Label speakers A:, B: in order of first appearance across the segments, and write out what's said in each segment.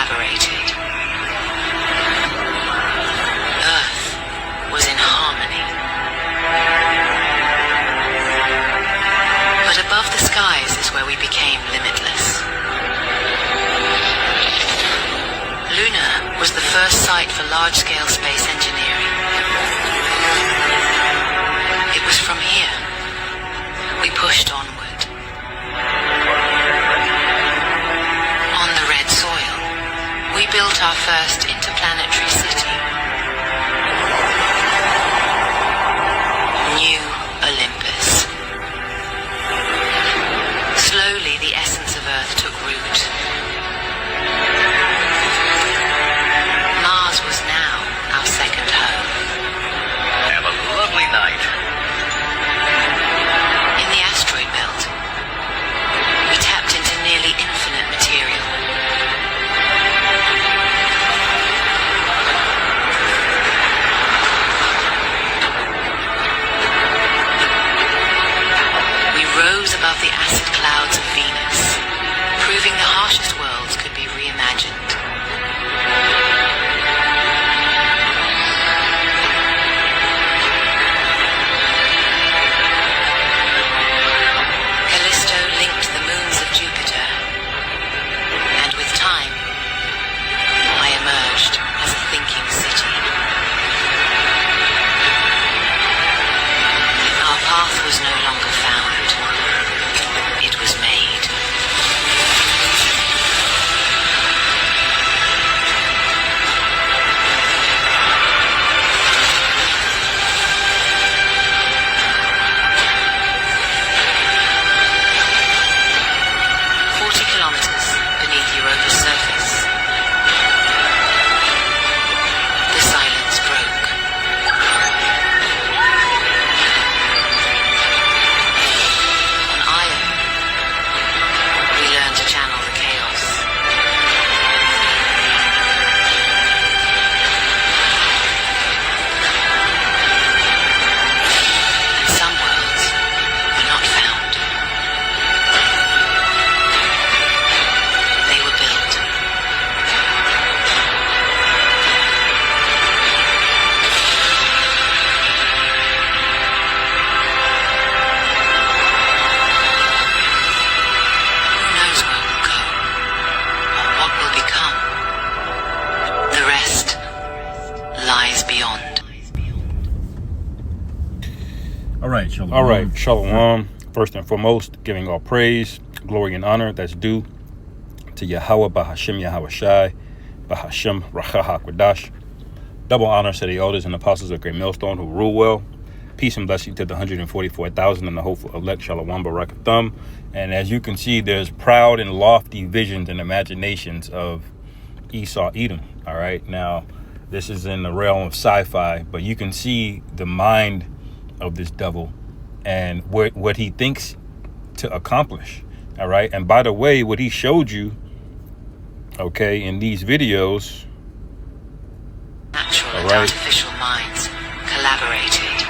A: collaborated. Earth was in harmony. But above the skies is where we became limitless. Luna was the first site for large-scale space engineering. It was from here we pushed onward. On the red soil, we built our first interplanetary city. New Olympus. Slowly, the essence of Earth took root. Mars was now our second home.
B: Have a lovely night.
A: In the asteroid belt, we tapped into nearly infinite material. We rose above the acid clouds of Venus, proving the harshest worlds could be reimagined. Callisto linked the moons of Jupiter, and with time, I emerged as a thinking city. Our path was no longer found. It was made. Kilometers beneath Europa's surface. The silence broke. On Io, we learned to channel the chaos. And some worlds were not found. They were built. Who knows where we'll go, or what will become? The rest lies beyond.
C: All right, Shalom.
D: All right, Shalom. First and foremost, giving all praise, glory, and honor that's due to Yahweh, Bahashem Yahweh Shai, Bahashem Racha HaKodash. Double honor to the elders and apostles of Great Millstone who rule well. Peace and blessing to the 144,000 and the hopeful elect, Shalom Barakathum. And as you can see, there's proud and lofty visions and imaginations of Esau, Edom. All right, now this is in the realm of sci-fi, but you can see the mind of this devil and what he thinks to accomplish. All right, and by the way, what he showed you, okay, in these videos,
A: Natural
D: all
A: and
D: right,
A: artificial minds collaborated.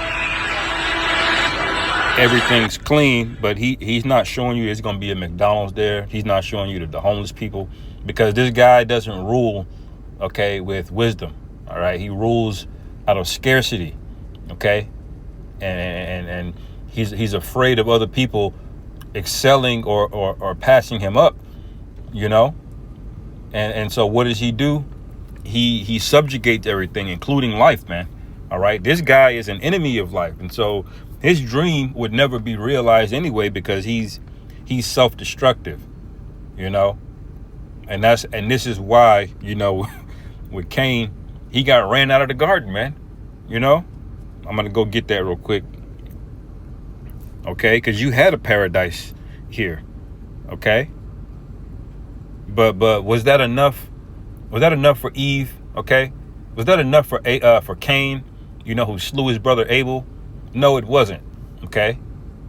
D: everything's clean, but he's not showing you there's going to be a McDonald's there. He's not showing you the homeless people, because this guy doesn't rule, okay, with wisdom. All right, he rules out of scarcity, okay, and he's afraid of other people excelling or passing him up, you know. And so what does he do? He subjugates everything, including life, man. All right, this guy is an enemy of life, and so his dream would never be realized anyway, because he's self-destructive, you know. And this is why, you know, with Cain, he got ran out of the garden, man. You know, I'm gonna go get that real quick, okay? Because you had a paradise here, okay? But was that enough? Was that enough for Eve? Okay, was that enough for Cain? You know, who slew his brother Abel? No, it wasn't. Okay,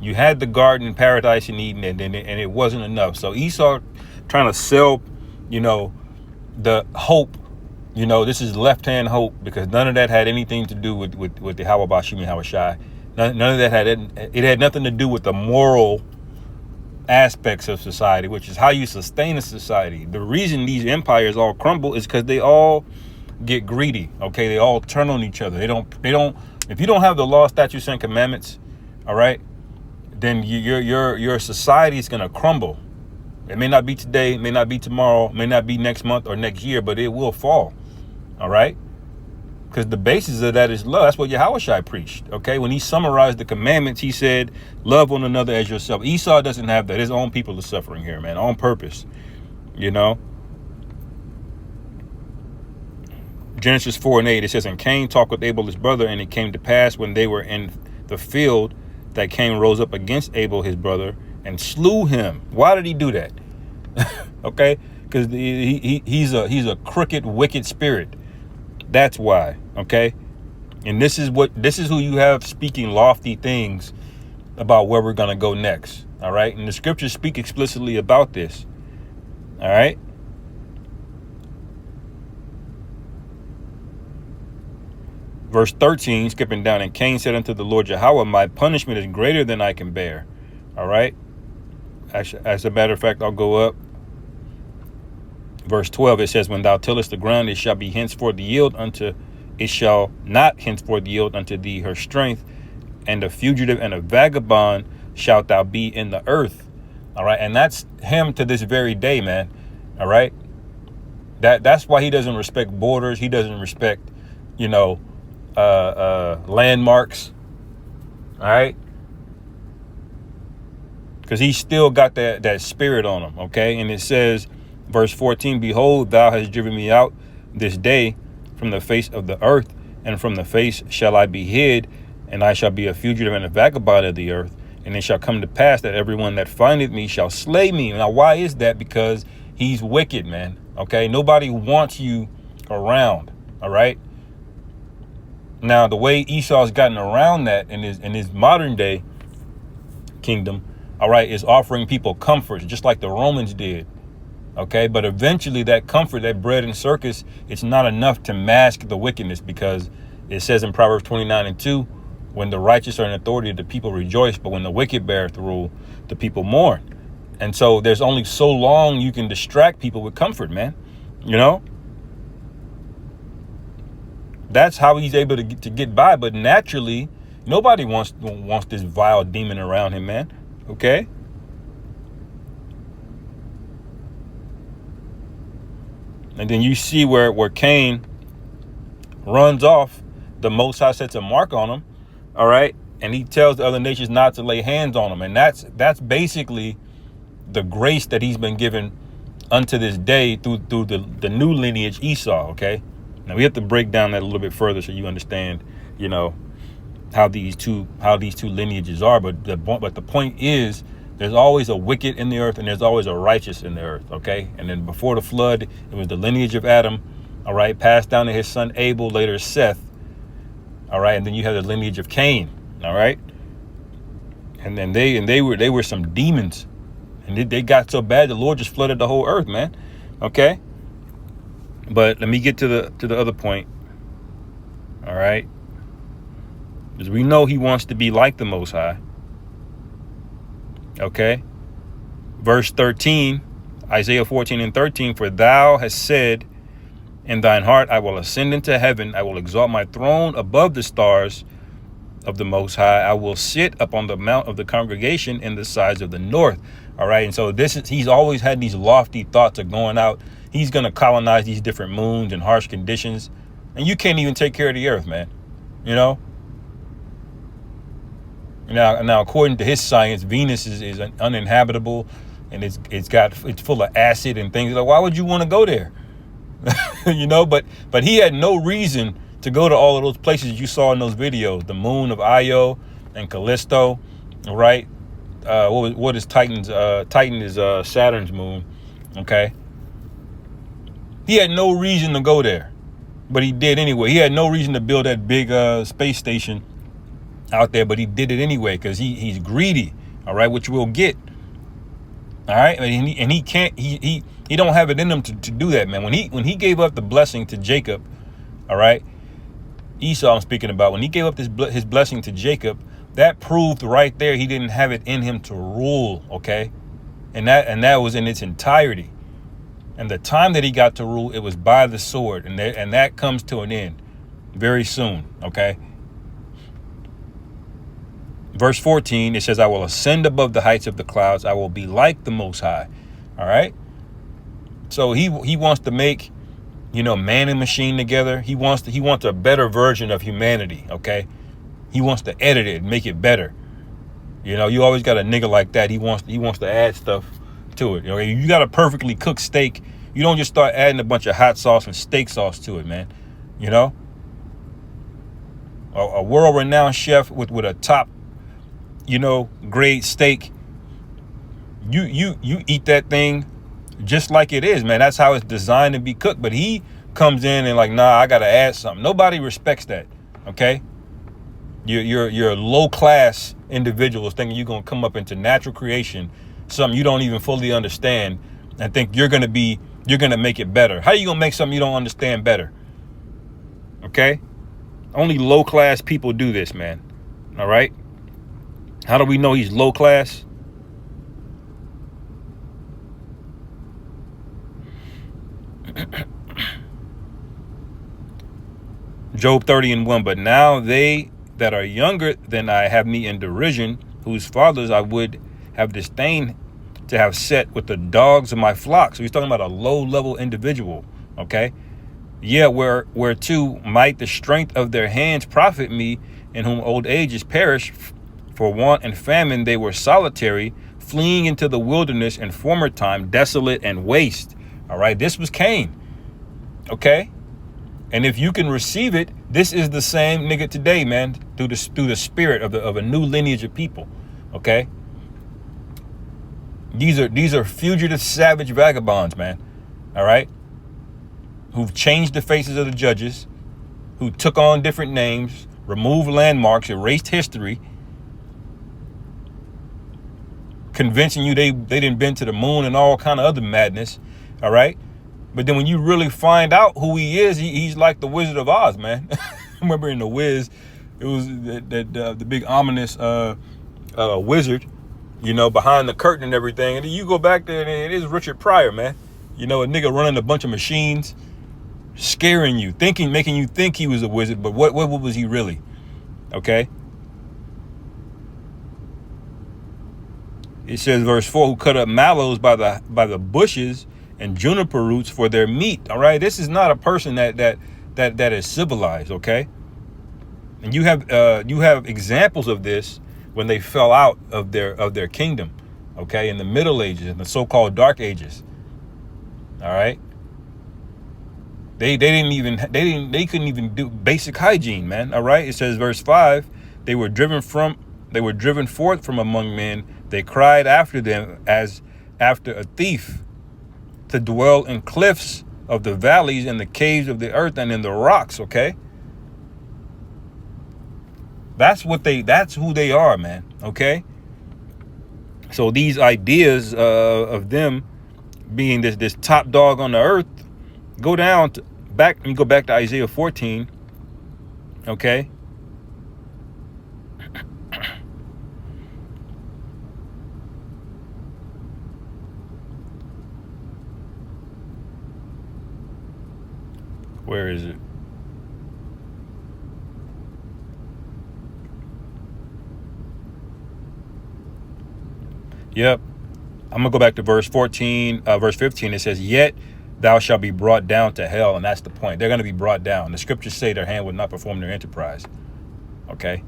D: you had the garden paradise in Eden, and it wasn't enough. So Esau trying to sell, you know, the hope. You know, this is left-hand hope, because none of that had anything to do with the Hawabashimi Hawashai. None of that had nothing to do with the moral aspects of society, which is how you sustain a society. The reason these empires all crumble is because they all get greedy. Okay, they all turn on each other. They don't. If you don't have the law, statutes, and commandments, all right, then your society is gonna crumble. It may not be today, it may not be tomorrow, it may not be next month or next year, but it will fall. All right, because the basis of that is love. That's what Yahushua preached. Okay, when he summarized the commandments, he said, "Love one another as yourself." Esau doesn't have that. His own people are suffering here, man, on purpose. You know. Genesis 4:8, it says, "And Cain talked with Abel his brother, and it came to pass when they were in the field that Cain rose up against Abel his brother and slew him." Why did he do that? Okay, because he's a crooked, wicked spirit. That's why. Okay, and this is who you have speaking lofty things about where we're gonna go next. All right, and the scriptures speak explicitly about this. All right. Verse 13, skipping down, "And Cain said unto the Lord Yahweh, my punishment is greater than I can bear." All right. As a matter of fact, I'll go up. Verse 12, it says, "When thou tillest the ground, it shall be henceforth yield unto, it shall not henceforth yield unto thee her strength, and a fugitive and a vagabond shalt thou be in the earth." All right. And that's him to this very day, man. All right. That's why he doesn't respect borders. He doesn't respect, landmarks. All right, because he still got that spirit on him. Okay, and it says, verse 14, "Behold, thou hast driven me out this day from the face of the earth, and from the face shall I be hid, and I shall be a fugitive and a vagabond of the earth. And it shall come to pass that everyone that findeth me shall slay me." Now, why is that? Because he's wicked, man. Okay, nobody wants you around. All right. Now, the way Esau's gotten around that in his modern day kingdom, all right, is offering people comfort, just like the Romans did. Okay, but eventually that comfort, that bread and circus, it's not enough to mask the wickedness, because it says in Proverbs 29:2, "When the righteous are in authority, the people rejoice, but when the wicked beareth rule, the people mourn." And so there's only so long you can distract people with comfort, man. That's how he's able to get by. But naturally, nobody wants this vile demon around him, man. Okay. And then you see where Cain runs off. The Most High sets a mark on him. All right. And he tells the other nations not to lay hands on him. And that's basically the grace that he's been given unto this day through the new lineage Esau. Okay. Now we have to break down that a little bit further so you understand, how these two lineages are. But the point is, there's always a wicked in the earth and there's always a righteous in the earth. Okay. And then before the flood, it was the lineage of Adam. All right. Passed down to his son Abel, later Seth. All right. And then you have the lineage of Cain. All right. And then they were some demons, and they got so bad the Lord just flooded the whole earth, man. Okay. But let me get to the other point. All right. Because we know he wants to be like the Most High. Okay. Verse 13, Isaiah 14:13, "For thou hast said in thine heart, I will ascend into heaven. I will exalt my throne above the stars of the Most High. I will sit upon the mount of the congregation in the sides of the north." All right. And so he's always had these lofty thoughts of going out. He's going to colonize these different moons and harsh conditions. And you can't even take care of the earth, man. Now, according to his science, Venus is uninhabitable, and it's full of acid and things. Like, why would you want to go there? But he had no reason to go to all of those places you saw in those videos. The moon of Io and Callisto, right? What is Titan's? Titan is Saturn's moon. Okay. He had no reason to go there, but he did anyway. He had no reason to build that big space station out there, but he did it anyway because he's greedy. All right, which we'll get. All right, and he can't. He don't have it in him to do that, man. When he gave up the blessing to Jacob, all right, Esau I'm speaking about. When he gave up his blessing to Jacob, that proved right there he didn't have it in him to rule. Okay, And that was in its entirety. And the time that he got to rule, it was by the sword. And that comes to an end very soon, okay? Verse 14, it says, I will ascend above the heights of the clouds. I will be like the Most High. All right? So he wants to make, man and machine together. He wants a better version of humanity, okay? He wants to edit it and make it better. You always got a nigga like that. He wants to add stuff to it. You got a perfectly cooked steak. You don't just start adding a bunch of hot sauce and steak sauce to it, man. A world-renowned chef with a top, grade steak. You eat that thing just like it is, man. That's how it's designed to be cooked. But he comes in and like, nah, I gotta add something. Nobody respects that. Okay. You're low class individuals thinking you're gonna come up into natural creation, something you don't even fully understand, and think you're gonna make it better. How are you gonna make something you don't understand better? Okay. Only low class people do this, man. All right. How do we know he's low class? Job 30:1. But now they that are younger than I have me in derision, whose fathers I would have disdained to have set with the dogs of my flock. So he's talking about a low level individual. Okay. Yeah, whereto might the strength of their hands profit me, in whom old age is perished. For want and famine they were solitary, fleeing into the wilderness in former time, desolate and waste. All right, this was Cain. Okay, and if you can receive it, this is the same nigga today, man. Through the spirit of a new lineage of people. Okay, these are fugitive, savage vagabonds, man. All right, who've changed the faces of the judges, who took on different names, removed landmarks, erased history, convincing you they didn't been to the moon and all kind of other madness. All right. But then when you really find out who he is, he's like the Wizard of Oz, man. Remember in The Wiz, it was the big ominous wizard, behind the curtain and everything. And then you go back there and it is Richard Pryor, man. A nigga running a bunch of machines, scaring you, making you think he was a wizard. But what was he really? Okay. It says, verse 4, who cut up mallows by the bushes and juniper roots for their meat. All right, this is not a person that is civilized. Okay, and you have examples of this when they fell out of their kingdom. Okay, in the Middle Ages, in the so-called Dark Ages. All right, they couldn't even do basic hygiene, man. All right, it says, verse 5, they were driven forth from among men. They cried after them as after a thief, to dwell in cliffs of the valleys and the caves of the earth and in the rocks. Okay, that's who they are, man. Okay, so these ideas of them being this top dog on the earth, go back to Isaiah 14. Okay. Where is it? Yep. I'm gonna go back to verse 14, verse 15. It says, yet thou shalt be brought down to hell. And that's the point. They're going to be brought down. The scriptures say their hand would not perform their enterprise. Okay.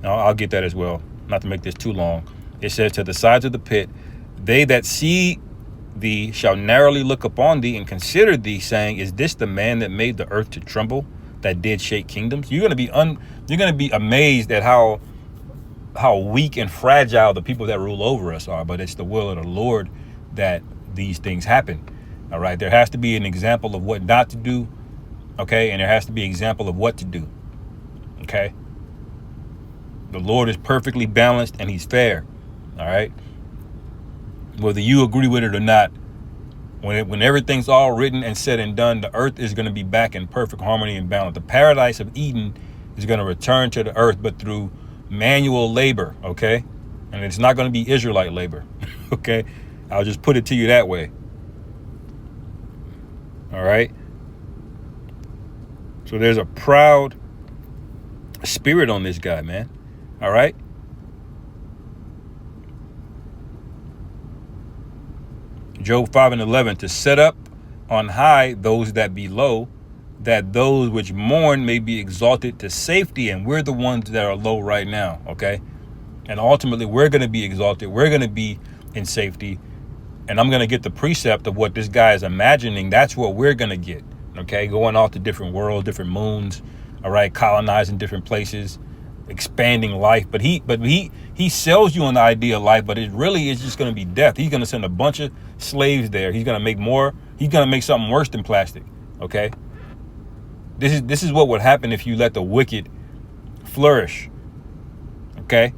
D: Now I'll get that as well. Not to make this too long. It says, to the sides of the pit, they that see thee shall narrowly look upon thee and consider thee, saying, is this the man that made the earth to tremble, that did shake kingdoms? You're going to be amazed at how weak and fragile the people that rule over us are. But it's the will of the Lord that these things happen. All right. There has to be an example of what not to do. Okay. And there has to be an example of what to do. Okay. The Lord is perfectly balanced and he's fair. All right. Whether you agree with it or not, when everything's all written and said and done, the earth is going to be back in perfect harmony and balance. The paradise of Eden is going to return to the earth, but through manual labor. Okay. And it's not going to be Israelite labor. Okay. I'll just put it to you that way. All right. So there's a proud spirit on this guy, man. All right. Job 5:11, to set up on high those that be low, that those which mourn may be exalted to safety. And we're the ones that are low right now. Okay. And ultimately, we're going to be exalted. We're going to be in safety. And I'm going to get the precept of what this guy is imagining. That's what we're going to get. Okay. Going off to different worlds, different moons. All right. Colonizing different places, expanding life. But he sells you on the idea of life, but it really is just going to be death. He's going to send a bunch of slaves there. He's going to make more. He's going to make something worse than plastic. Okay. This is what would happen if you let the wicked flourish. Okay.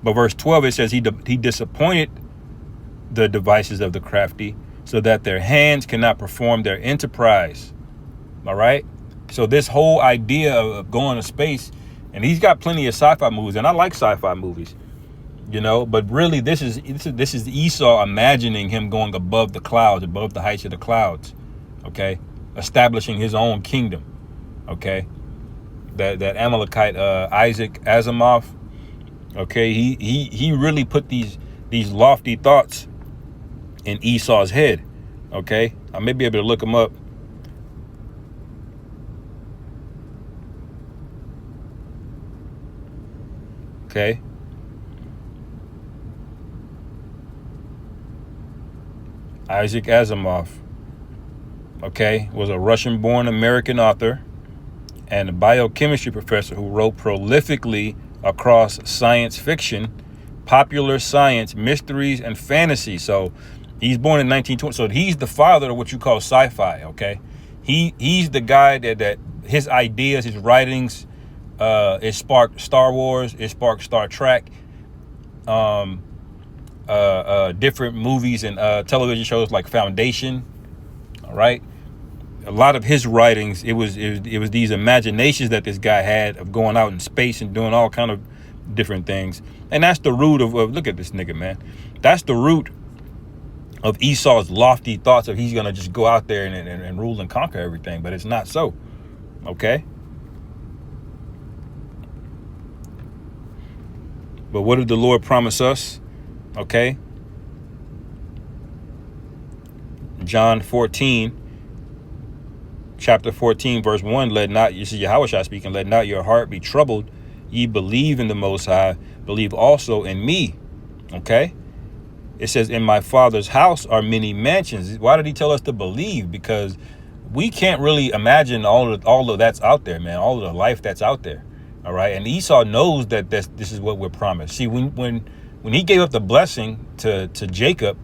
D: But verse 12, it says he disappointed the devices of the crafty so that their hands cannot perform their enterprise. All right. So this whole idea of going to space, and he's got plenty of sci-fi movies, and I like sci-fi movies, you know, but really this is Esau imagining him going above the clouds, above the heights of the clouds. Okay. Establishing his own kingdom. Okay. That Amalekite, Isaac Asimov. Okay. He really put these lofty thoughts in Esau's head. Okay. I may be able to look him up. Okay. Isaac Asimov. Okay. Was a Russian-born American author and a biochemistry professor who wrote prolifically across science fiction, popular science, mysteries, and fantasy. So he's born in 1920. So he's the father of what you call sci-fi. Okay. He's the guy that his ideas, his writings, it sparked Star Wars. It sparked Star Trek. Different movies and television shows like Foundation. All right. A lot of his writings, it was these imaginations that this guy had of going out in space and doing all kind of different things. And that's the root of look at this nigga, man. That's the root of Esau's lofty thoughts of he's going to just go out there and rule and conquer everything. But it's not so. Okay. But what did the Lord promise us? Okay. John 14, chapter 14, verse 1, let not, this is Yahushua speaking, let not your heart be troubled. Ye believe in the Most High, believe also in me. Okay. It says, in my Father's house are many mansions. Why did he tell us to believe? Because we can't really imagine all of that's out there, man. All of the life that's out there. All right. And Esau knows that this is what we're promised. See, when he gave up the blessing to Jacob,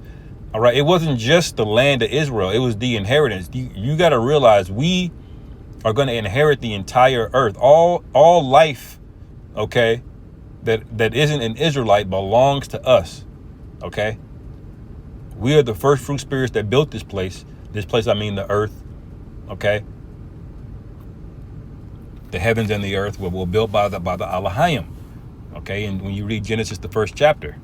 D: all right, it wasn't just the land of Israel. It was the inheritance. You got to realize we are going to inherit the entire earth. All life, okay, that isn't an Israelite belongs to us. Okay. We are the first fruit spirits that built this place. This place, I mean the earth. Okay. The heavens and the earth were built by the Elohim. Okay. And when you read Genesis, the first chapter,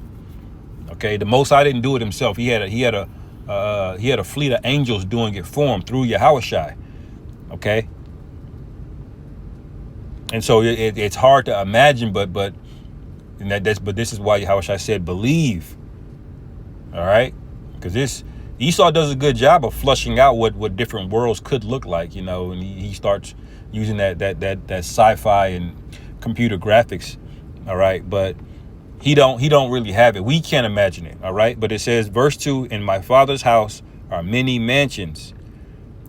D: okay, the Most High didn't do it himself. He had a fleet of angels doing it for him through Yahushua. Okay. And so it's hard to imagine, but this is why Yahushua said believe. All right. Because Esau does a good job of flushing out what different worlds could look like, you know, and he starts using that sci-fi and computer graphics. All right. But he don't really have it. We can't imagine it. All right. But it says, verse 2, in my Father's house are many mansions.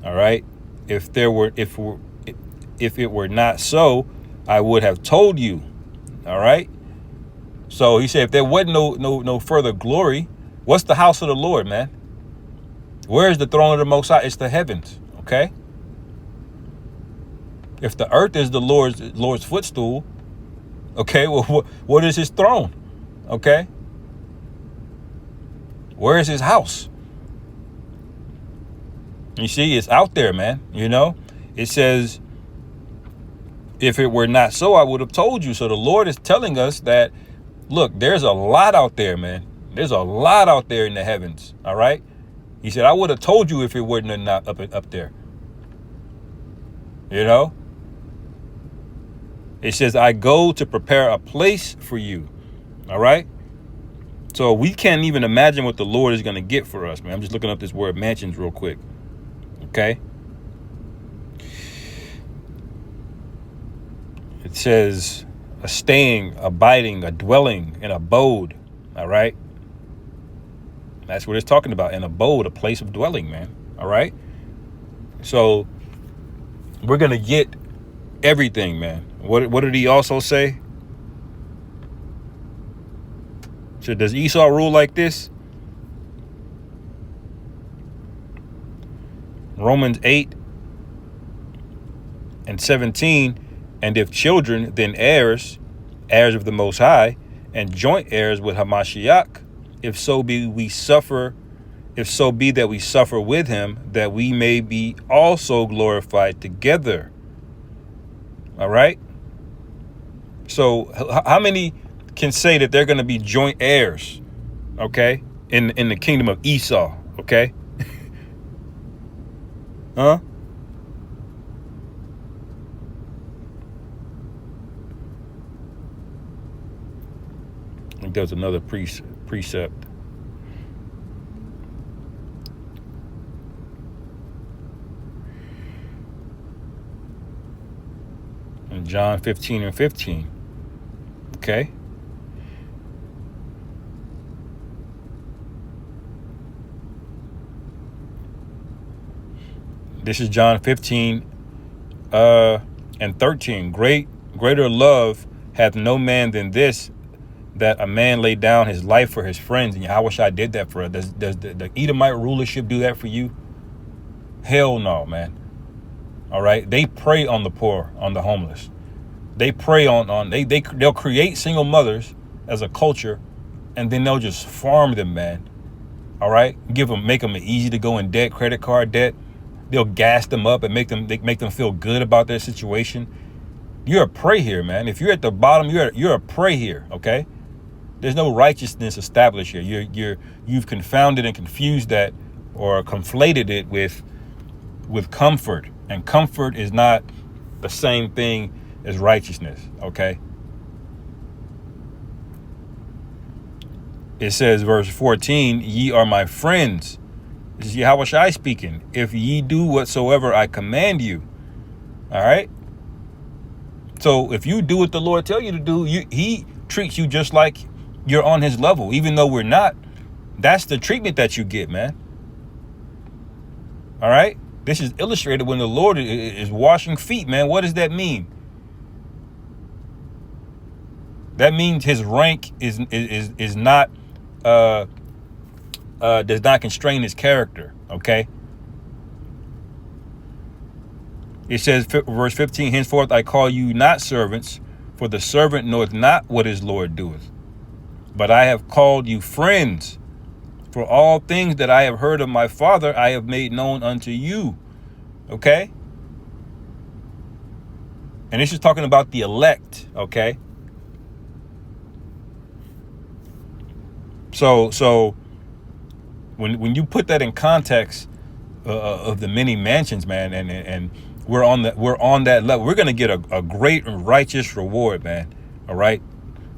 D: All right. If it were not so, I would have told you. All right. So he said, if there wasn't no further glory, what's the house of the Lord, man? Where is the throne of the Most High? It's the heavens. Okay. If the earth is the Lord's footstool, okay, well, what is his throne? Okay. Where is his house? You see, it's out there, man. You know, it says, if it were not so, I would have told you. So the Lord is telling us that, look, there's a lot out there, man. There's a lot out there in the heavens. All right. He said, I would have told you if it wasn't not up there. You know, it says, I go to prepare a place for you. All right. So we can't even imagine what the Lord is going to get for us, man. I'm just looking up this word mansions real quick. Okay. It says a staying, abiding, a dwelling, an abode. All right. That's what it's talking about. An abode, a place of dwelling, man. All right. So we're going to get everything, man. What did he also say? So does Esau rule like this? Romans 8:17. And if children, then heirs, heirs of the Most High, and joint heirs with Hamashiach, if so be that we suffer with him, that we may be also glorified together. All right. So how many can say that they're going to be joint heirs? Okay. In the kingdom of Esau. Okay. Huh? I think there's another precept. In John 15:15. Okay. This is John 15:13. Greater love hath no man than this, that a man lay down his life for his friends. And I wish I did that for us. Does the Edomite rulership do that for you? Hell no, man. All right. They prey on the poor, on the homeless. They prey they'll create single mothers as a culture, and then they'll just farm them, man. All right. Make them easy to go in debt, credit card debt. They'll gas them up and make them feel good about their situation. You're a prey here, man. If you're at the bottom, you're a prey here. Okay. There's no righteousness established here. You've confounded and confused that, or conflated it with comfort, and comfort is not the same thing as righteousness. Okay. It says, verse 14, ye are my friends. This is Yahushua speaking. If ye do whatsoever I command you. All right. So if you do what the Lord tell you to do, he treats you just like you're on his level, even though we're not. That's the treatment that you get, man. All right. This is illustrated when the Lord is washing feet, man. What does that mean? That means his rank is not does not constrain his character. Okay. It says, verse 15, henceforth I call you not servants, for the servant knoweth not what his Lord doeth. But I have called you friends, for all things that I have heard of my Father, I have made known unto you. Okay. And this is talking about the elect. Okay. So when you put that in context of the many mansions, man, and we're on that level, we're going to get a great and righteous reward, man. All right.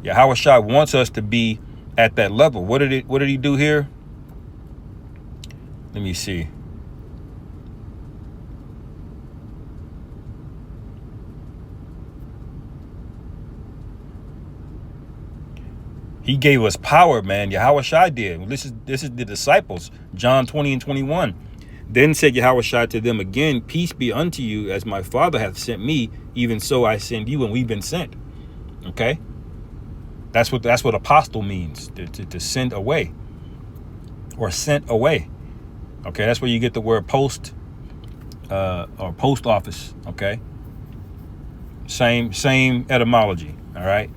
D: Yahushua wants us to be at that level. What did he do here? Let me see. He gave us power, man. Yahushua did. This is the disciples. John 20:21. Then said Yahushua to them again, peace be unto you, as my Father hath sent me, even so I send you, and we've been sent. Okay. That's what apostle means, to send away, or sent away. Okay, that's where you get the word post, or post office. Okay, same etymology. All right.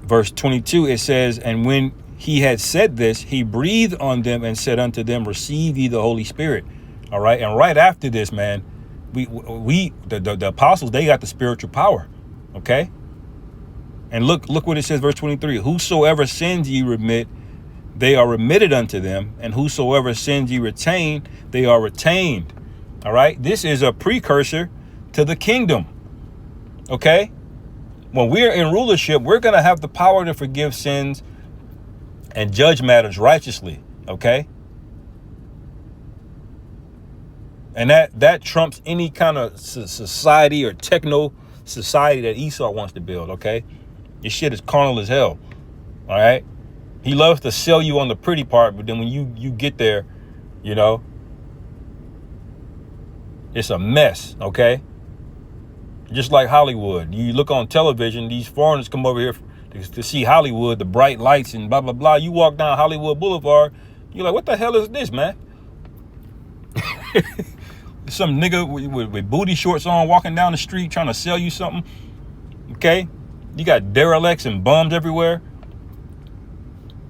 D: Verse 22, it says, and when he had said this, he breathed on them and said unto them, receive ye the Holy Spirit. All right, and right after this, man, the apostles, they got the spiritual power. Okay. And look what it says, verse 23. Whosoever sins ye remit, they are remitted unto them. And whosoever sins ye retain, they are retained. All right. This is a precursor to the kingdom. Okay. When we're in rulership, we're going to have the power to forgive sins and judge matters righteously. Okay. And that trumps any kind of society or techno society that Esau wants to build. Okay. This shit is carnal as hell. All right. He loves to sell you on the pretty part, but then when you get there, you know, it's a mess. Okay. Just like Hollywood. You look on television, these foreigners come over here to see Hollywood, the bright lights and blah, blah, blah. You walk down Hollywood Boulevard, you're like, what the hell is this, man? Some nigga with booty shorts on walking down the street trying to sell you something. Okay. You got derelicts and bums everywhere.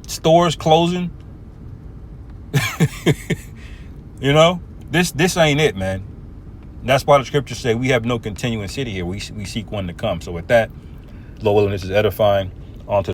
D: Stores closing. You know, this ain't it, man. That's why the scriptures say we have no continuing city here. We seek one to come. So with that, Lord willing, this is edifying. On to